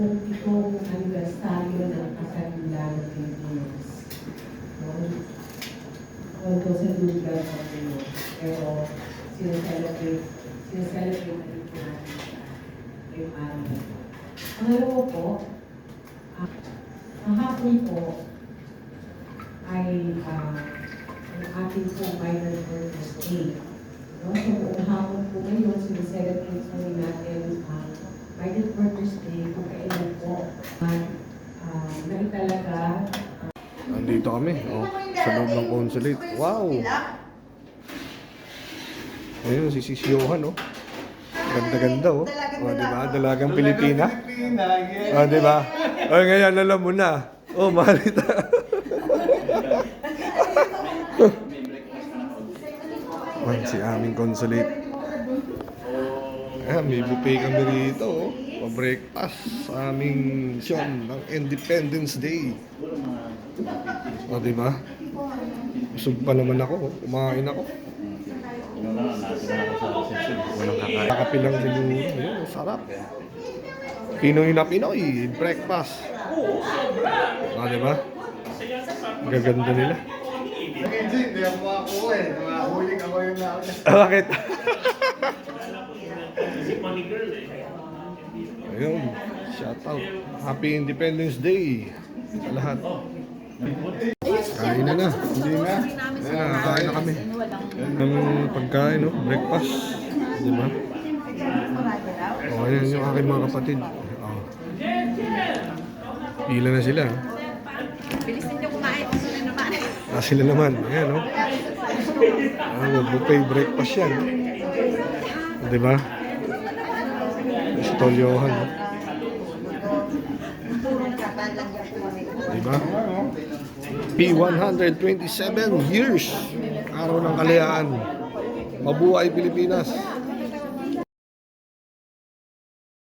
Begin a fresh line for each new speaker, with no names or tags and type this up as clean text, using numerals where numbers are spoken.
30 anibersaryo ng kasalulan ng Pilipinas. Although sa lugar ng Pilipinas, pero sinaselebrate natin yung araw na ito. Pangalawa po, kahapon po ay ang ating pong minor birthday. No? So, buong hapon po ngayon, sineselebrate po natin ang minor birthday kung kailan po naitalaga.
Nandito kami, sa loob ng consulate. Wow! Ayun, si Sis Johan, Ganda-ganda, diba? Dalagang Pilipina. Diba? Ngayon, alam mo na. Marita. Si aming consulate. May buffet kami rito, Pa-breakfast sa aming siyom ng Independence Day. Diba? Busog pa naman ako. Kumain ako. Walang kakain. Kakapilang siguro. Ayun, sarap. Pinoy na Pinoy. Breakfast. Diba? Gaganda nila.
Hindi ako makakuha Mahuling ako yung nauna.
Bakit? Ayun. Shout out. Happy Independence Day sa lahat. Kain na. Hindi na. Kain na kami. Ang pagkain, breakfast. Diba? Ayan yung aking mga kapatid. Pila na sila.
Bilis ninyo kumain.
Sila naman. Ayan, buffet breakfast yan. Diba? Si Tol Johan. Diba? P127 years. Araw ng kalayaan. Mabuhay Pilipinas.